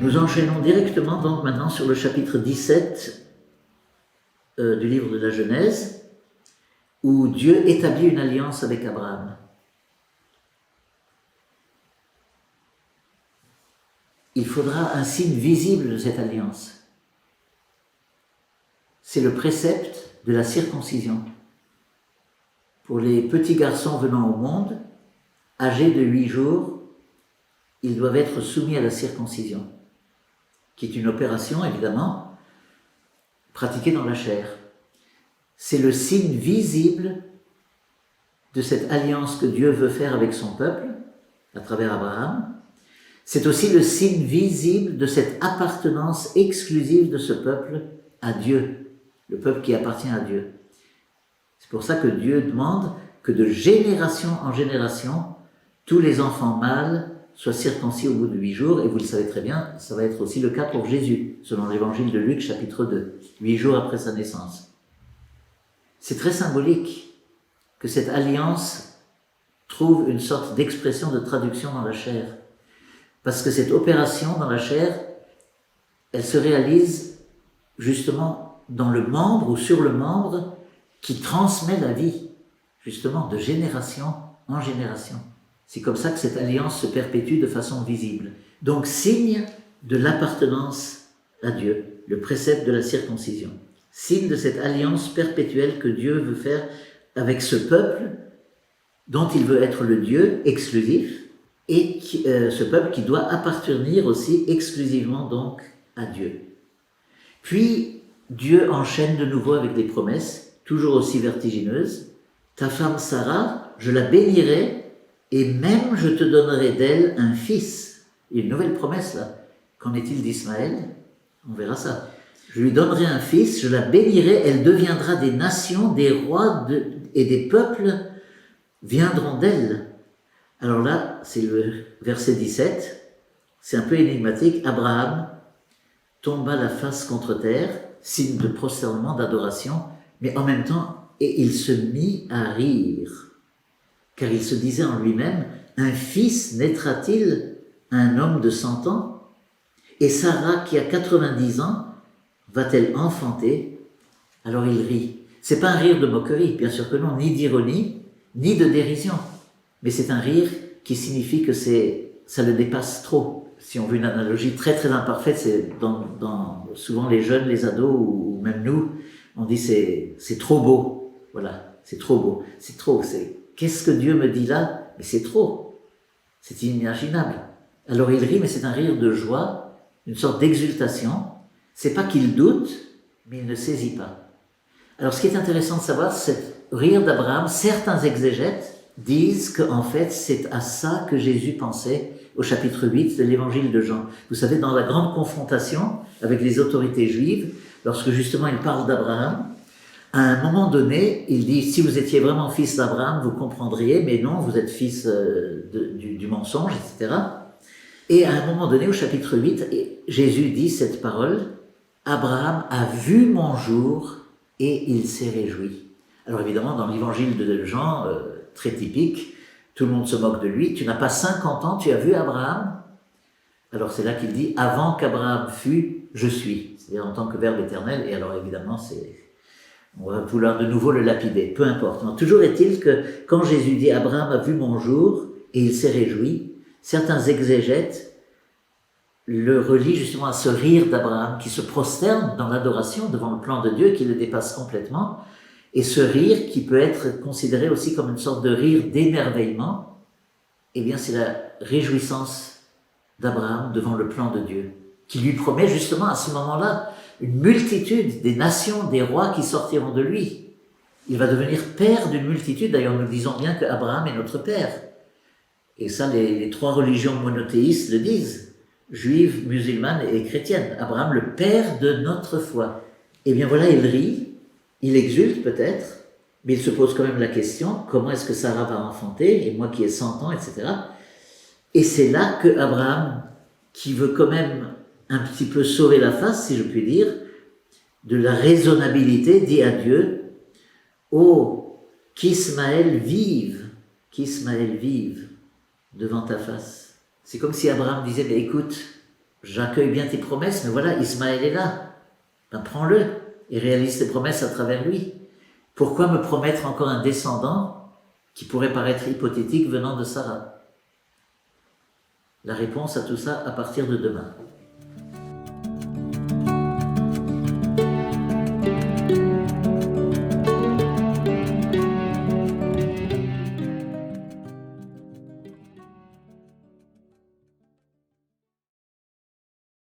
Nous enchaînons directement donc maintenant sur le chapitre 17 du livre de la Genèse, où Dieu établit une alliance avec Abraham. Il faudra un signe visible de cette alliance. C'est le précepte de la circoncision. Pour les petits garçons venant au monde, âgés de 8 jours, ils doivent être soumis à la circoncision, qui est une opération, évidemment, pratiquée dans la chair. C'est le signe visible de cette alliance que Dieu veut faire avec son peuple, à travers Abraham. C'est aussi le signe visible de cette appartenance exclusive de ce peuple à Dieu, le peuple qui appartient à Dieu. C'est pour ça que Dieu demande que de génération en génération, tous les enfants mâles soient circoncis au bout de 8 jours, et vous le savez très bien, ça va être aussi le cas pour Jésus, selon l'évangile de Luc, chapitre 2, 8 jours après sa naissance. C'est très symbolique que cette alliance trouve une sorte d'expression de traduction dans la chair. Parce que cette opération dans la chair, elle se réalise justement dans le membre ou sur le membre qui transmet la vie, justement de génération en génération. C'est comme ça que cette alliance se perpétue de façon visible. Donc, signe de l'appartenance à Dieu, le précepte de la circoncision. Signe de cette alliance perpétuelle que Dieu veut faire avec ce peuple dont il veut être le Dieu exclusif, et ce peuple qui doit appartenir aussi exclusivement donc à Dieu. Puis, Dieu enchaîne de nouveau avec des promesses, toujours aussi vertigineuses. Ta femme Sarah, je la bénirai, et même je te donnerai d'elle un fils. Il y a une nouvelle promesse là. Qu'en est-il d'Ismaël? On verra ça. Je lui donnerai un fils, je la bénirai, elle deviendra des nations, des rois et des peuples viendront d'elle. Alors là, c'est le verset 17, c'est un peu énigmatique. Abraham tomba la face contre terre, signe de prosternement, d'adoration, mais en même temps, et il se mit à rire, car il se disait en lui-même, un fils naîtra-t-il à un homme de 100 ans? Et Sarah, qui a 90 ans, va-t-elle enfanter? Alors il rit. C'est pas un rire de moquerie, bien sûr que non, ni d'ironie, ni de dérision. Mais c'est un rire qui signifie que ça le dépasse trop. Si on veut une analogie très très imparfaite, c'est dans souvent les jeunes, les ados ou même nous, on dit c'est trop beau. Voilà, c'est trop beau. C'est trop. Qu'est-ce que Dieu me dit là? Mais c'est trop. C'est inimaginable. Alors il rit, mais c'est un rire de joie, une sorte d'exultation. C'est pas qu'il doute, mais il ne saisit pas. Alors ce qui est intéressant de savoir, c'est rire d'Abraham. Certains exégètes disent qu'en fait, c'est à ça que Jésus pensait au chapitre 8 de l'évangile de Jean. Vous savez, dans la grande confrontation avec les autorités juives, lorsque justement il parle d'Abraham, à un moment donné, il dit, si vous étiez vraiment fils d'Abraham, vous comprendriez, mais non, vous êtes fils du mensonge, etc. Et à un moment donné, au chapitre 8, Jésus dit cette parole, Abraham a vu mon jour et il s'est réjoui. Alors évidemment, dans l'évangile de Jean, très typique, tout le monde se moque de lui. Tu n'as pas 50 ans, tu as vu Abraham? Alors c'est là qu'il dit, avant qu'Abraham fût, je suis. C'est-à-dire en tant que verbe éternel. Et alors évidemment, on va vouloir de nouveau le lapider, peu importe. Non, toujours est-il que quand Jésus dit, Abraham a vu mon jour et il s'est réjoui, certains exégètes le relient justement à ce rire d'Abraham qui se prosterne dans l'adoration devant le plan de Dieu qui le dépasse complètement. Et ce rire, qui peut être considéré aussi comme une sorte de rire d'émerveillement, eh bien c'est la réjouissance d'Abraham devant le plan de Dieu, qui lui promet justement à ce moment-là une multitude des nations, des rois qui sortiront de lui. Il va devenir père d'une multitude, d'ailleurs nous disons bien qu'Abraham est notre père. Et ça, les 3 religions monothéistes le disent, juive, musulmane et chrétienne. Abraham, le père de notre foi. Eh bien voilà, il rit. Il exulte peut-être, mais il se pose quand même la question, comment est-ce que Sarah va enfanter, et moi qui ai 100 ans, etc. Et c'est là que Abraham, qui veut quand même un petit peu sauver la face, si je puis dire, de la raisonnabilité, dit à Dieu, « Oh, qu'Ismaël vive devant ta face. » C'est comme si Abraham disait, « Mais écoute, j'accueille bien tes promesses, mais voilà, Ismaël est là. Ben, prends-le et réalise tes promesses à travers lui. Pourquoi me promettre encore un descendant qui pourrait paraître hypothétique venant de Sarah? La réponse à tout ça à partir de demain.